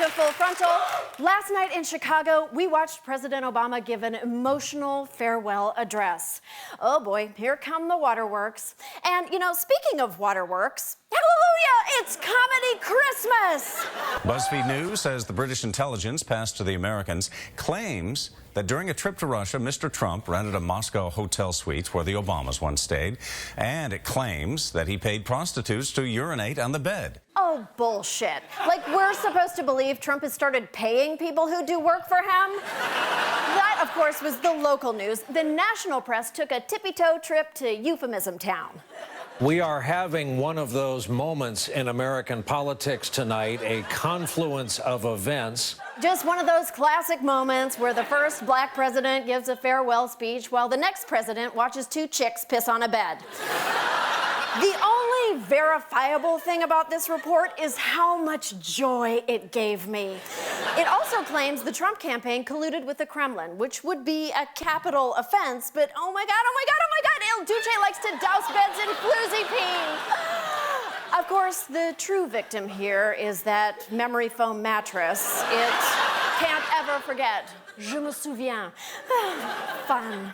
to Full Frontal. Last night in Chicago, we watched President Obama give an emotional farewell address. Oh boy, here come the waterworks. And, speaking of waterworks, hallelujah, it's Comedy Christmas! BuzzFeed News says the British intelligence passed to the Americans claims that during a trip to Russia, Mr. Trump rented a Moscow hotel suite where the Obamas once stayed, and it claims that he paid prostitutes to urinate on the bed. Oh, bullshit. Like, we're supposed to believe Trump has started paying people who do work for him? That, of course, was the local news. The national press took a tippy-toe trip to Euphemism Town. We are having one of those moments in American politics tonight, a confluence of events. Just one of those classic moments where the first black president gives a farewell speech while the next president watches two chicks piss on a bed. The only verifiable thing about this report is how much joy it gave me. It also claims the Trump campaign colluded with the Kremlin, which would be a capital offense, but oh my God, Il Duce likes to douse beds in floozy pee. Of course, the true victim here is that memory foam mattress. It can't ever forget. Je me souviens. Fun.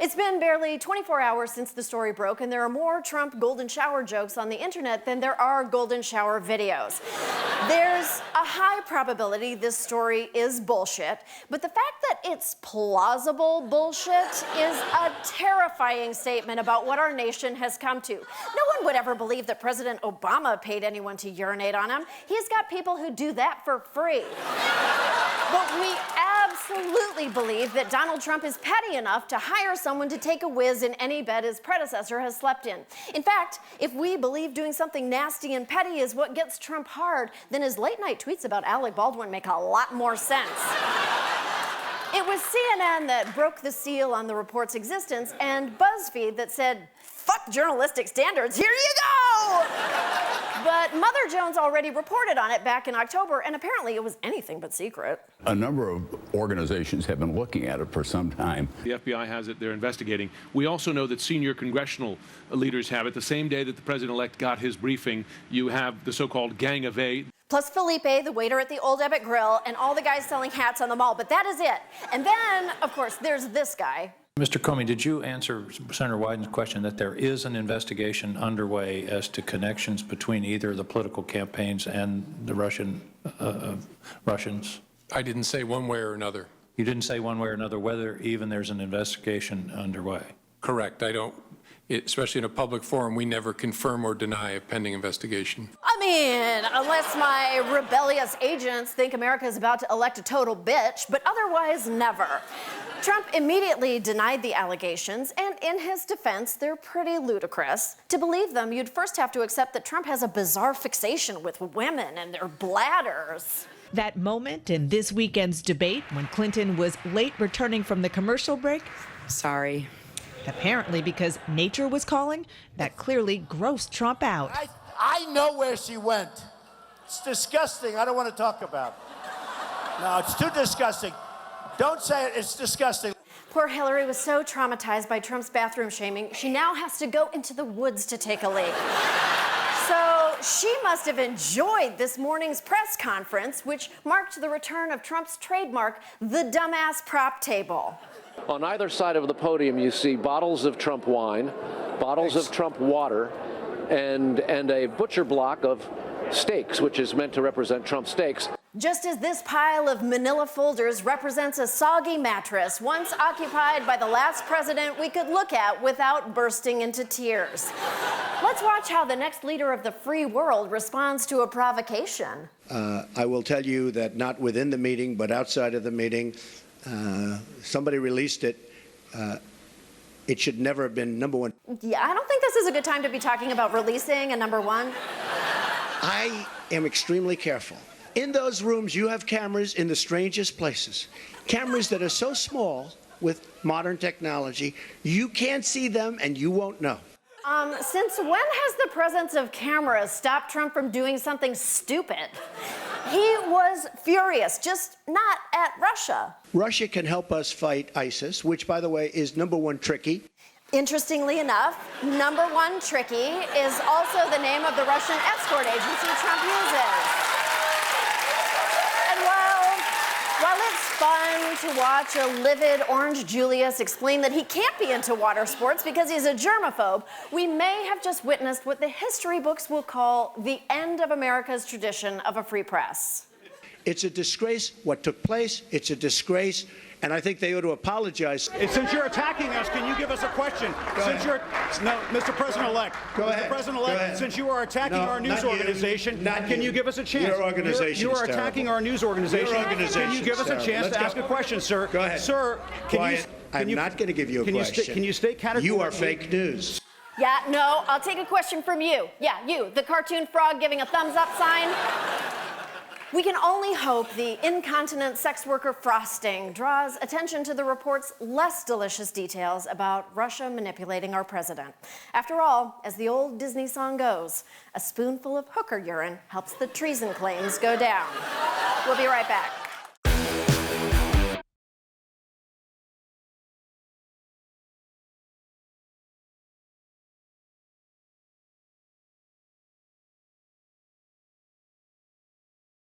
It's been barely 24 hours since the story broke, and there are more Trump golden shower jokes on the internet than there are golden shower videos. There's a high probability this story is bullshit, but the fact that it's plausible bullshit is a terrifying statement about what our nation has come to. No one would ever believe that President Obama paid anyone to urinate on him. He's got people who do that for free. But we absolutely believe that Donald Trump is petty enough to hire someone to take a whiz in any bed his predecessor has slept in. In fact, if we believe doing something nasty and petty is what gets Trump hard, then his late-night tweets about Alec Baldwin make a lot more sense. It was CNN that broke the seal on the report's existence, and BuzzFeed that said, "Fuck journalistic standards, here you go!" But Mother Jones already reported on it back in October, and apparently it was anything but secret. A number of organizations have been looking at it for some time. The FBI has it, they're investigating. We also know that senior congressional leaders have it. The same day that the president-elect got his briefing, you have the so-called Gang of Eight. Plus Felipe, the waiter at the Old Ebbitt Grill, and all the guys selling hats on the mall, but that is it. And then, of course, there's this guy. Mr. Comey, did you answer Senator Wyden's question that there is an investigation underway as to connections between either the political campaigns and the Russians? I didn't say one way or another. You didn't say one way or another whether even there's an investigation underway? Correct. I don't, especially in a public forum, we never confirm or deny a pending investigation. I mean, unless my rebellious agents think America is about to elect a total bitch, but otherwise never. Trump immediately denied the allegations, and in his defense, they're pretty ludicrous. To believe them, you'd first have to accept that Trump has a bizarre fixation with women and their bladders. That moment in this weekend's debate when Clinton was late returning from the commercial break? Sorry. Apparently because nature was calling, that clearly grossed Trump out. I know where she went. It's disgusting. I don't want to talk about it. No, it's too disgusting. Don't say it. It's disgusting. Poor Hillary was so traumatized by Trump's bathroom shaming, she now has to go into the woods to take a leak. So she must have enjoyed this morning's press conference, which marked the return of Trump's trademark, the dumbass prop table. On either side of the podium, you see bottles of Trump wine, bottles of Trump water, and a butcher block of steaks, which is meant to represent Trump steaks. Just as this pile of manila folders represents a soggy mattress once occupied by the last president we could look at without bursting into tears. Let's watch how the next leader of the free world responds to a provocation. I will tell you that not within the meeting, but outside of the meeting, somebody released it. It should never have been number one. Yeah, I don't think this is a good time to be talking about releasing a number one. I am extremely careful. In those rooms, you have cameras in the strangest places. Cameras that are so small with modern technology, you can't see them and you won't know. Since when has the presence of cameras stopped Trump from doing something stupid? He was furious, just not at Russia. Russia can help us fight ISIS, which, by the way, is number one tricky. Interestingly enough, number one tricky is also the name of the Russian escort agency Trump uses. And fun to watch a livid Orange Julius explain that he can't be into water sports because he's a germaphobe, we may have just witnessed what the history books will call the end of America's tradition of a free press. It's a disgrace what took place. It's a disgrace. And I think they ought to apologize. Since you're attacking us, can you give us a question? Mr. President-elect. Go ahead. Mr. President-elect, since you are attacking our news organization, can you give us a chance? Your organization You are attacking our news organization. Your organization. Can you give us a chance to ask a question, sir? Go ahead. Sir, I'm not going to give you a question. Can you state categorically? You are fake news. Yeah, no, I'll take a question from you. Yeah, you, the cartoon frog giving a thumbs up sign. We can only hope the incontinent sex worker frosting draws attention to the report's less delicious details about Russia manipulating our president. After all, as the old Disney song goes, a spoonful of hooker urine helps the treason claims go down. We'll be right back.